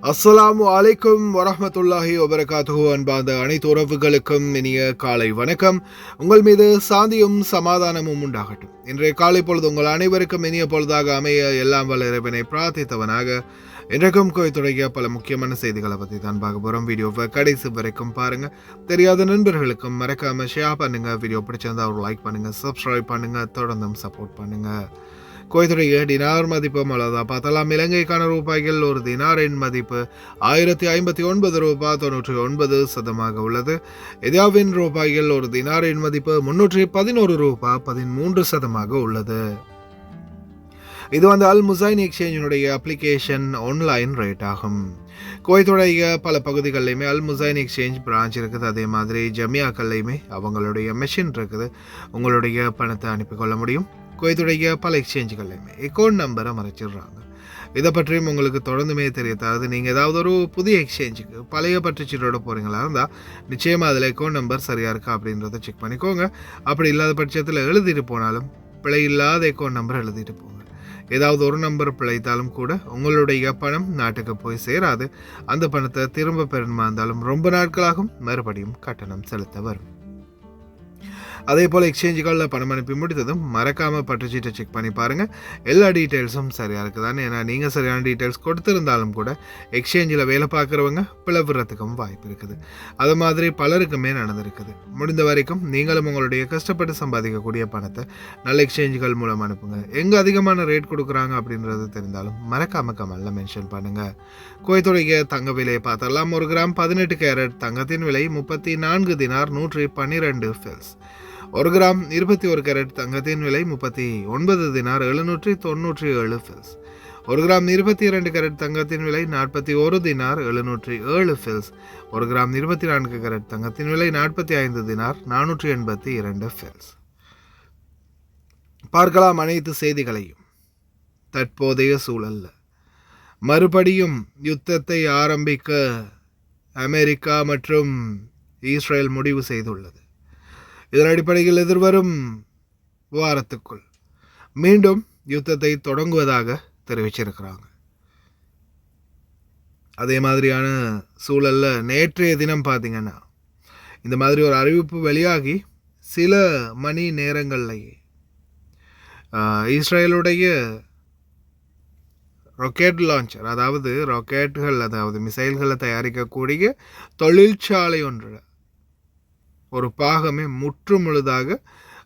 அஸ்ஸலாமு அலைக்கும் வரஹ்மத்துல்லாஹி வபரகாத்துஹு. அன்பார்ந்த அனைத்து உறவுகளுக்கும் இனிய காலை வணக்கம். உங்கள் மீது சாந்தியும் சமாதானமும் உண்டாகட்டும். இன்றைய காலை பொழுது உங்கள் அனைவருக்கும் இனிய பொழுதாக அமைய எல்லாம் வல்ல இறைவனை பிரார்த்தித்தவனாக இன்றைக்கும் கோயத்துடைய பல முக்கியமான செய்திகளை பற்றி தான் பார்க்க போகிறோம். வீடியோவை கடைசி வரைக்கும் பாருங்கள். தெரியாத நண்பர்களுக்கும் மறக்காமல் ஷேர் பண்ணுங்கள். வீடியோ பிடிச்சிருந்தா ஒரு லைக் பண்ணுங்கள், சப்ஸ்கிரைப் பண்ணுங்கள், தொடர்ந்தும் சப்போர்ட் பண்ணுங்கள். குவைத்துடைய டினார் மதிப்பு அவ்வளோதான் பார்த்தலாம். இலங்கைக்கான ரூபாய்கள் ஒரு தினாரின் மதிப்பு 1059 ரூபாய் 99 உள்ளது. இந்தியாவின் ரூபாய்கள் ஒரு தினாரின் மதிப்பு 311 ரூபாய் 13 உள்ளது. இது அல் முசைன் எக்ஸ்சேஞ்சினுடைய அப்ளிகேஷன் ஆன்லைன் ரேட் ஆகும். குவைத்துடைய பல பகுதிகளிலுமே அல் முசைன் எக்ஸ்சேஞ்ச் பிரான்ச் இருக்குது. அதே மாதிரி ஜமியாக்கள்லையுமே அவங்களுடைய மெஷின் இருக்குது. உங்களுடைய பணத்தை அனுப்பிக்கொள்ள முடியும். குவைத்துடைய பல எக்ஸ்சேஞ்சுகள்லையுமே அக்கௌண்ட் நம்பரை மறைச்சிடுறாங்க. இதை பற்றியும் உங்களுக்கு தொடர்ந்துமே தெரியாது. நீங்கள் ஏதாவது ஒரு புதிய எக்ஸ்சேஞ்சுக்கு பழைய பற்றுச்சீட்டோட போகிறீங்களா இருந்தால் நிச்சயமாக அதில் அக்கௌண்ட் நம்பர் சரியாக இருக்கா அப்படின்றத செக் பண்ணிக்கோங்க. அப்படி இல்லாத பட்சத்தில் எழுதிட்டு போனாலும் பிழை இல்லாத அக்கௌண்ட் நம்பர் எழுதிட்டு போங்க. ஏதாவது ஒரு நம்பர் பிழைத்தாலும் கூட உங்களுடைய பணம் நாட்டுக்கு போய் சேராது. அந்த பணத்தை திரும்ப பெறணுமா இருந்தாலும் ரொம்ப நாட்களாகும் மறுபடியும் கட்டணம் செலுத்த வரும். அதே போல் எக்ஸ்சேஞ்சுகளில் பணம் அனுப்பி முடித்ததும் மறக்காமல் பற்றுச்சீட்டை செக் பண்ணி பாருங்கள். எல்லா டீட்டெயில்ஸும் சரியாக இருக்குதான்னு. ஏன்னா நீங்கள் சரியான டீட்டெயில்ஸ் கொடுத்துருந்தாலும் கூட எக்ஸ்சேஞ்சில் வேலை பார்க்குறவங்க பிளவுறதுக்கும் வாய்ப்பு இருக்குது. அது மாதிரி பலருக்குமே நடந்திருக்குது. முடிந்த வரைக்கும் நீங்களும் உங்களுடைய கஷ்டப்பட்டு சம்பாதிக்கக்கூடிய பணத்தை நல்ல எக்ஸ்சேஞ்சுகள் மூலம் அனுப்புங்க. எங்கே அதிகமான ரேட் கொடுக்குறாங்க அப்படின்றது தெரிந்தாலும் மறக்காமல் கமெண்ட்ல மென்ஷன் பண்ணுங்கள். குவைத்துடைய தங்க விலையை பார்த்தரலாம். 1 கிராம் 18 கேரட் தங்கத்தின் விலை 34 தினார் 112 ஃபில்ஸ். 1 கிராம் 21 கேரட் தங்கத்தின் விலை 39 தினார் 797 ஃபில்ஸ். 1 கிராம் 22 கேரட் தங்கத்தின் விலை 41 தினார் 707 ஃபில்ஸ். 1 கிராம் 24 கேரட் தங்கத்தின் விலை 45 தினார் 482 ஃபில்ஸ். பார்க்கலாம் அனைத்து செய்திகளையும். தற்போதைய சூழல்ல மறுபடியும் யுத்தத்தை ஆரம்பிக்க அமெரிக்கா மற்றும் இஸ்ரேல் முடிவு செய்துள்ளது. இதன் அடிப்படையில் எதிர்வரும் வாரத்துக்குள் மீண்டும் யுத்தத்தை தொடங்குவதாக தெரிவிச்சிருக்கிறாங்க. அதே மாதிரியான சூழல்ல நேற்றைய தினம் பார்த்தீங்கன்னா இந்த மாதிரி ஒரு அறிவிப்பு வெளியாகி சில மணி நேரங்கள்லேயே இஸ்ரேலுடைய ராக்கெட் லான்ச்சர், அதாவது ராக்கெட்டுகள், அதாவது மிசைல்களை தயாரிக்கக்கூடிய தொழிற்சாலை ஒன்றில் ஒரு பாகமே முற்று முழுதாக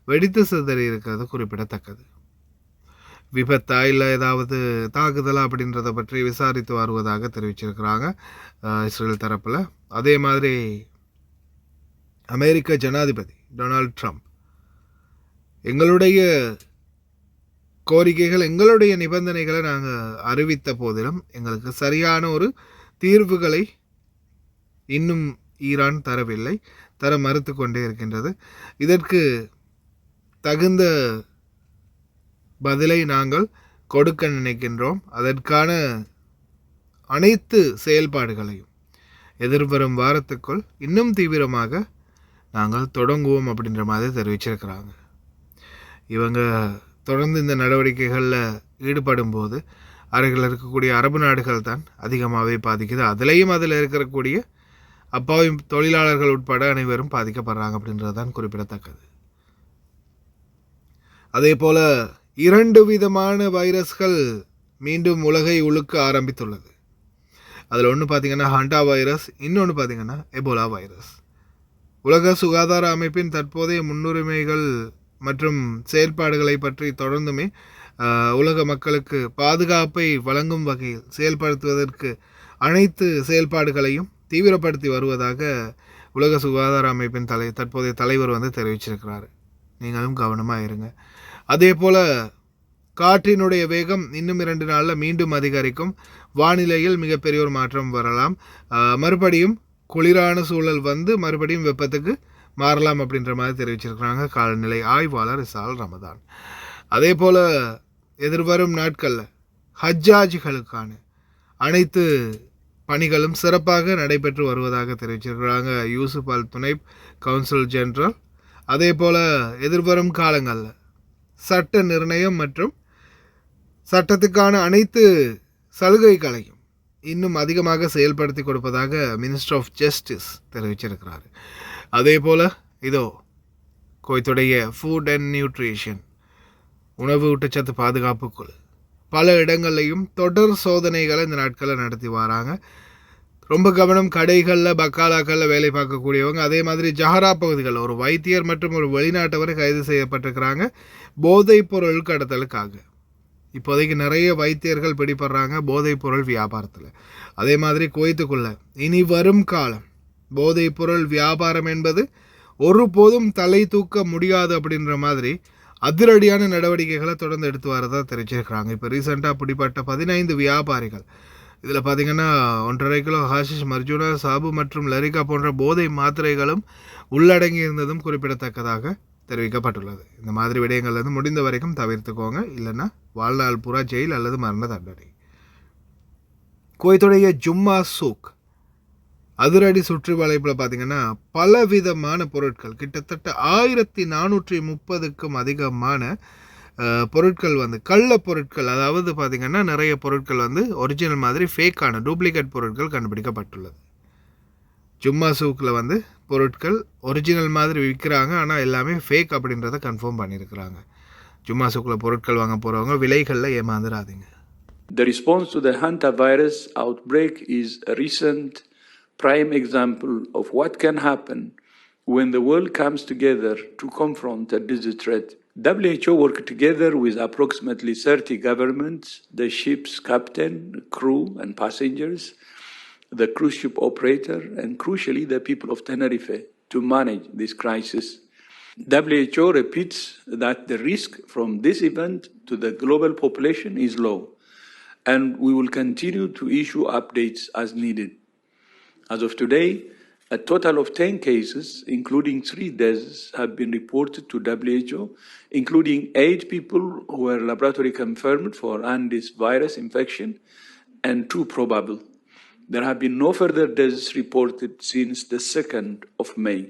வெடித்து சிதறி இருக்கிறது குறிப்பிடத்தக்கது. விபத்தா இல்லை ஏதாவது தாக்குதலா அப்படின்றத பற்றி விசாரித்து வருவதாக தெரிவிச்சிருக்கிறாங்க இஸ்ரேல் தரப்பில். அதே மாதிரி அமெரிக்க ஜனாதிபதி டொனால்ட் ட்ரம்ப் எங்களுடைய கோரிக்கைகள், எங்களுடைய நிபந்தனைகளை நாங்கள் அறிவித்த போதிலும் எங்களுக்கு சரியான ஒரு தீர்வுகளை இன்னும் ஈரான் தரவில்லை, தர மறுத்து கொண்டே இருக்கின்றது. இதற்கு தகுந்த பதிலை நாங்கள் கொடுக்க நினைக்கின்றோம். அதற்கான அனைத்து செயல்பாடுகளையும் எதிர்வரும் வாரத்துக்குள் இன்னும் தீவிரமாக நாங்கள் தொடங்குவோம் அப்படின்ற மாதிரி தெரிவிச்சிருக்கிறாங்க. இவங்க தொடர்ந்து இந்த நடவடிக்கைகளில் ஈடுபடும் போது அருகில் இருக்கக்கூடிய அரபு நாடுகள் தான் அதிகமாகவே பாதிக்குது. அதில் இருக்கக்கூடிய அப்பாவி தொழிலாளர்கள் உட்பட அனைவரும் பாதிக்கப்படுறாங்க அப்படின்றது தான் குறிப்பிடத்தக்கது. அதே போல 2 விதமான வைரஸ்கள் மீண்டும் உலகை உழுக்க ஆரம்பித்துள்ளது. அதில் ஒன்று பார்த்தீங்கன்னா ஹண்டா வைரஸ், இன்னொன்று பார்த்தீங்கன்னா எபோலா வைரஸ். உலக சுகாதார அமைப்பின் தற்போதைய முன்னுரிமைகள் மற்றும் செயல்பாடுகளை பற்றி தொடர்ந்துமே உலக மக்களுக்கு பாதுகாப்பை வழங்கும் வகையில் செயல்படுத்துவதற்கு அனைத்து செயல்பாடுகளையும் தீவிரப்படுத்தி வருவதாக உலக சுகாதார அமைப்பின் தற்போதைய தலைவர் தெரிவிச்சிருக்கிறாரு. நீங்களும் கவனமாக இருங்க. அதே போல் காற்றினுடைய வேகம் இன்னும் 2 நாளில் மீண்டும் அதிகரிக்கும். வானிலையில் மிகப்பெரிய ஒரு மாற்றம் வரலாம். மறுபடியும் குளிரான சூழல் மறுபடியும் வெப்பத்துக்கு மாறலாம் அப்படின்ற மாதிரி தெரிவிச்சிருக்கிறாங்க காலநிலை ஆய்வாளர் இசால் ரமதான். அதே போல் எதிர்வரும் நாட்களில் ஹஜ்ஜாஜிகளுக்கான அனைத்து பணிகளும் சிறப்பாக நடைபெற்று வருவதாக தெரிவிச்சிருக்கிறாங்க யூசுப் அல் துணைப் கவுன்சில் ஜெனரல். அதே போல் எதிர்வரும் காலங்களில் சட்ட நிர்ணயம் மற்றும் சட்டத்துக்கான அனைத்து சலுகைகளையும் இன்னும் அதிகமாக செயல்படுத்தி கொடுப்பதாக மினிஸ்டர் ஆஃப் ஜஸ்டிஸ் தெரிவிச்சிருக்கிறாரு. அதே போல் இதோ குவைத்துடைய ஃபுட் அண்ட் நியூட்ரிஷன் உணவு ஊட்டச்சத்து பாதுகாப்பு குழு பல இடங்கள்லையும் தொடர் சோதனைகளை இந்த நாட்களில் நடத்தி வராங்க. ரொம்ப கவனம், கடைகளில் பக்காலாக்களில் வேலை பார்க்கக்கூடியவங்க, அதே மாதிரி ஜஹரா பகுதிகளில் ஒரு வைத்தியர் மற்றும் ஒரு வெளிநாட்டவர் கைது செய்யப்பட்டிருக்கிறாங்க போதைப் பொருள் கடத்தலுக்காக. இப்போதைக்கு நிறைய வைத்தியர்கள் பிடிபடுறாங்க போதைப் பொருள் வியாபாரத்தில். அதே மாதிரி குவைத்துக்குள்ள இனி வரும் காலம் போதைப் பொருள் வியாபாரம் என்பது ஒருபோதும் தலை தூக்க முடியாது அப்படின்ற மாதிரி அதிரடியான நடவடிக்கைகளை தொடர்ந்து எடுத்து வரதா தெரிவிச்சிருக்கிறாங்க. இப்போ ரீசெண்டாக பிடிப்பட்ட 15 வியாபாரிகள், இதில் பார்த்திங்கன்னா 1.5 கிலோ ஹாஷிஷ், மர்ஜூனா, சாபு மற்றும் லரிகா போன்ற போதை மாத்திரைகளும் உள்ளடங்கி இருந்ததும் குறிப்பிடத்தக்கதாக தெரிவிக்கப்பட்டுள்ளது. இந்த மாதிரி விடயங்கள்லேருந்து முடிந்த வரைக்கும் தவிர்த்துக்கோங்க, இல்லைன்னா வாழ்நாள் பூரா ஜெயில் அல்லது மரண தண்டனை. குவைத்துடைய ஜும்மா சூக் அதிரடி சுற்றி வளைப்பில் பார்த்திங்கன்னா பலவிதமான பொருட்கள், கிட்டத்தட்ட 1430க்கும் அதிகமான பொருட்கள் கள்ள பொருட்கள், அதாவது பார்த்திங்கன்னா நிறைய பொருட்கள் ஒரிஜினல் மாதிரி ஃபேக்கான டூப்ளிகேட் பொருட்கள் கண்டுபிடிக்கப்பட்டுள்ளது. ஜும்மா சூக்கில் பொருட்கள் ஒரிஜினல் மாதிரி விற்கிறாங்க, ஆனால் எல்லாமே ஃபேக் அப்படின்றத கன்ஃபார்ம் பண்ணியிருக்கிறாங்க. ஜும்மா சூக்கில் பொருட்கள் வாங்க போகிறவங்க விலைகளில் ஏமாந்துடாதீங்க. The response to the hantavirus outbreak is a recent prime example of what can happen when the world comes together to confront a disease threat. WHO worked together with approximately 30 governments, the ship's captain, crew and passengers, the cruise ship operator, and crucially the people of Tenerife to manage this crisis. WHO repeats that the risk from this event to the global population is low, and we will continue to issue updates as needed. As of today, a total of 10 cases, including 3 deaths, have been reported to WHO, including 8 people who were laboratory confirmed for Andes virus infection and 2 probable. There have been no further deaths reported since the 2nd of May.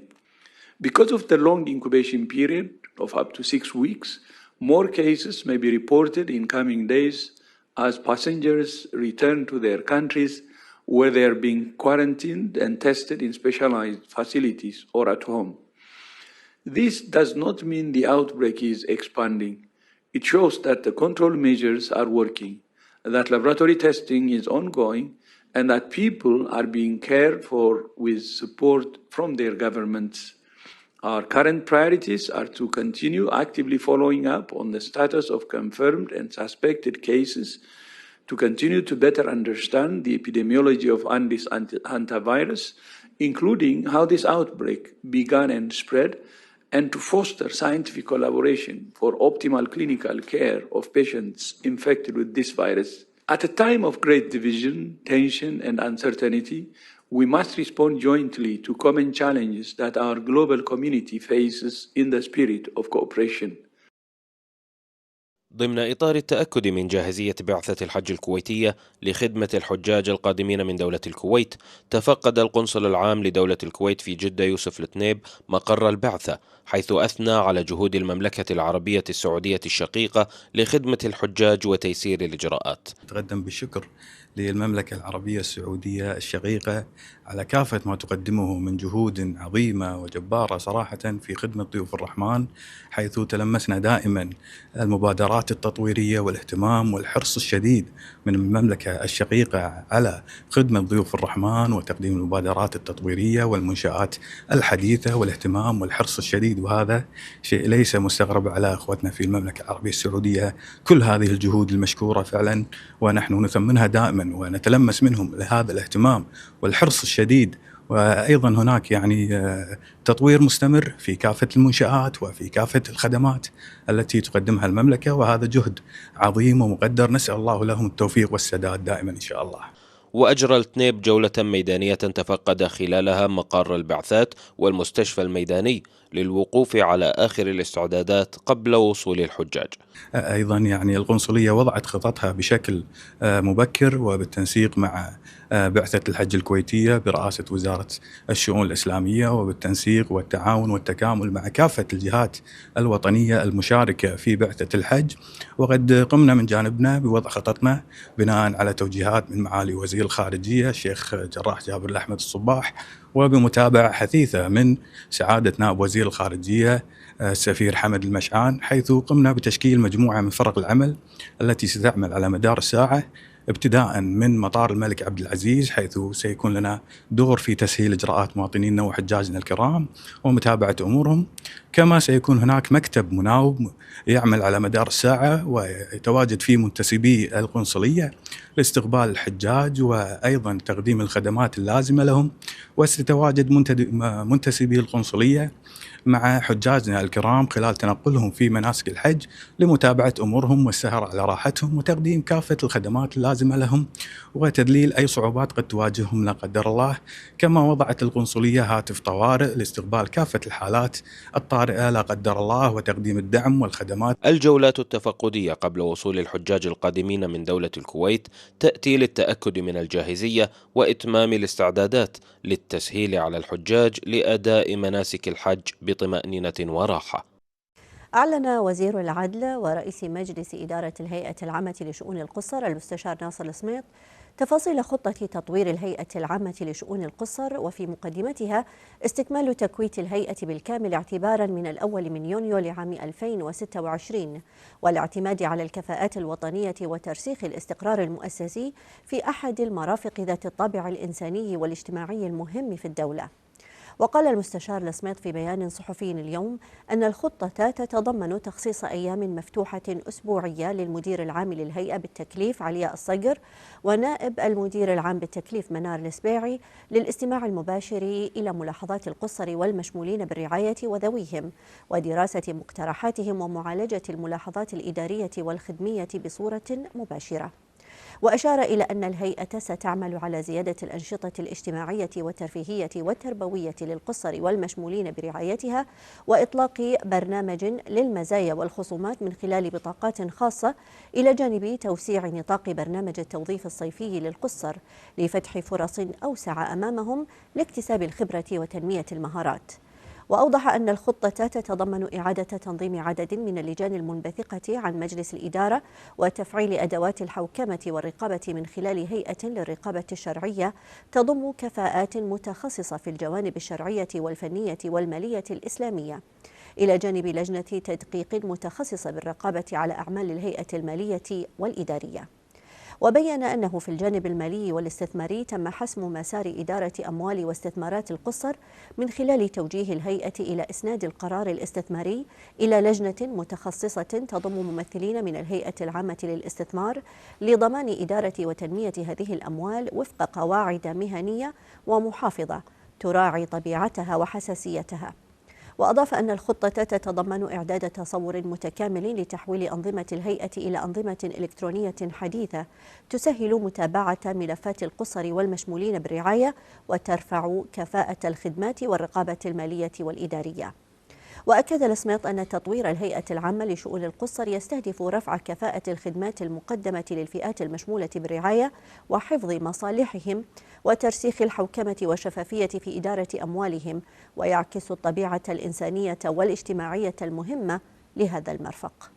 Because of the long incubation period of up to 6 weeks, more cases may be reported in coming days as passengers return to their countries where they are being quarantined and tested in specialized facilities or at home. This does not mean the outbreak is expanding. It shows that the control measures are working, that laboratory testing is ongoing, and that people are being cared for with support from their governments. Our current priorities are to continue actively following up on the status of confirmed and suspected cases, to continue to better understand the epidemiology of Andes hantavirus, including how this outbreak began and spread, and to foster scientific collaboration for optimal clinical care of patients infected with this virus. At a time of great division, tension, and uncertainty, we must respond jointly to common challenges that our global community faces in the spirit of cooperation. ضمن إطار التأكد من جاهزية بعثة الحج الكويتية لخدمة الحجاج القادمين من دولة الكويت، تفقد القنصل العام لدولة الكويت في جدة يوسف التنيب مقر البعثة، حيث أثنى على جهود المملكة العربية السعودية الشقيقة لخدمة الحجاج وتيسير الإجراءات. تقدم بالشكر للمملكة العربية السعودية الشقيقة على كافة ما تقدمه من جهود عظيمة وجبارة صراحة في خدمة ضيوف الرحمن، حيث تلمسنا دائما المبادرات التطويرية والاهتمام والحرص الشديد من المملكة الشقيقة على خدمة ضيوف الرحمن وتقديم المبادرات التطويرية والمنشآت الحديثة والاهتمام والحرص الشديد، وهذا شيء ليس مستغرب على أخوتنا في المملكة العربية السعودية. كل هذه الجهود المشكورة فعلا ونحن نثمنها دائما ونتلمس منهم هذا الاهتمام والحرص الشديد. وأيضا هناك تطوير مستمر في كافة المنشآت وفي كافة الخدمات التي تقدمها المملكة، وهذا جهد عظيم ومقدر، نسأل الله لهم التوفيق والسداد دائما إن شاء الله. وأجرى التنيب جولة ميدانية تفقد خلالها مقر البعثات والمستشفى الميداني للوقوف على آخر الاستعدادات قبل وصول الحجاج. أيضا القنصلية وضعت خططها بشكل مبكر وبالتنسيق مع بعثة الحج الكويتية برئاسة وزارة الشؤون الإسلامية، وبالتنسيق والتعاون والتكامل مع كافة الجهات الوطنية المشاركة في بعثة الحج. وقد قمنا من جانبنا بوضع خططنا بناء على توجيهات من معالي وزير الخارجية الشيخ جراح جابر الأحمد الصباح، وبمتابعة حثيثة من سعادة نائب وزير الخارجية السفير حمد المشعان، حيث قمنا بتشكيل مجموعة من فرق العمل التي ستعمل على مدار الساعة، ابتداء من مطار الملك عبد العزيز، حيث سيكون لنا دور في تسهيل إجراءات مواطنينا وحجاجنا الكرام ومتابعة أمورهم. كما سيكون هناك مكتب مناوب يعمل على مدار الساعة ويتواجد فيه منتسبي القنصلية لاستقبال الحجاج وأيضا تقديم الخدمات اللازمة لهم. وستتواجد منتسبي القنصلية مع حجاجنا الكرام خلال تنقلهم في مناسك الحج لمتابعة أمورهم والسهر على راحتهم وتقديم كافة الخدمات اللازمة لهم وتذليل أي صعوبات قد تواجههم لا قدر الله. كما وضعت القنصلية هاتف طوارئ لاستقبال كافة الحالات الطارئة لا قدر الله وتقديم الدعم والخدمات. الجولات التفقدية قبل وصول الحجاج القادمين من دولة الكويت تأتي للتأكد من الجاهزية وإتمام الاستعدادات للتسهيل على الحجاج لأداء مناسك الحج بطمأنينة وراحة. أعلن وزير العدل ورئيس مجلس إدارة الهيئة العامة لشؤون القُصّر المستشار ناصر السميط تفاصيل خطة تطوير الهيئة العامة لشؤون القُصّر، وفي مقدمتها استكمال تكويت الهيئة بالكامل اعتبارا من الأول من يونيو لعام 2026، والاعتماد على الكفاءات الوطنية وترسيخ الاستقرار المؤسسي في أحد المرافق ذات الطابع الإنساني والاجتماعي المهم في الدولة. وقال المستشار السميط في بيان صحفي اليوم أن الخطة تتضمن تخصيص أيام مفتوحة أسبوعية للمدير العام للهيئة بالتكليف علياء الصقر ونائب المدير العام بالتكليف منار السبيعي للاستماع المباشر إلى ملاحظات القُصّر والمشمولين بالرعاية وذويهم ودراسة مقترحاتهم ومعالجة الملاحظات الإدارية والخدمية بصورة مباشرة. وأشار إلى أن الهيئة ستعمل على زيادة الأنشطة الاجتماعية والترفيهية والتربوية للقُصّر والمشمولين برعايتها، وإطلاق برنامج للمزايا والخصومات من خلال بطاقات خاصة، إلى جانب توسيع نطاق برنامج التوظيف الصيفي للقُصّر لفتح فرص أوسع أمامهم لاكتساب الخبرة وتنمية المهارات. وأوضح أن الخطة تتضمن إعادة تنظيم عدد من اللجان المنبثقة عن مجلس الإدارة وتفعيل أدوات الحوكمة والرقابة من خلال هيئة للرقابة الشرعية تضم كفاءات متخصصة في الجوانب الشرعية والفنية والمالية الإسلامية، إلى جانب لجنة تدقيق متخصصة بالرقابة على أعمال الهيئة المالية والإدارية. وبين أنه في الجانب المالي والاستثماري تم حسم مسار إدارة أموال واستثمارات القُصّر من خلال توجيه الهيئة إلى إسناد القرار الاستثماري إلى لجنة متخصصة تضم ممثلين من الهيئة العامة للاستثمار لضمان إدارة وتنمية هذه الأموال وفق قواعد مهنية ومحافظة تراعي طبيعتها وحساسيتها. وأضاف أن الخطة تتضمن إعداد تصور متكامل لتحويل أنظمة الهيئة إلى أنظمة إلكترونية حديثة تسهل متابعة ملفات القُصّر والمشمولين بالرعاية وترفع كفاءة الخدمات والرقابة المالية والإدارية. وأكد السميط أن تطوير الهيئة العامة لشؤون القُصّر يستهدف رفع كفاءة الخدمات المقدمة للفئات المشمولة بالرعاية وحفظ مصالحهم وترسيخ الحوكمة والشفافية في إدارة أموالهم، ويعكس الطبيعة الإنسانية والاجتماعية المهمة لهذا المرفق.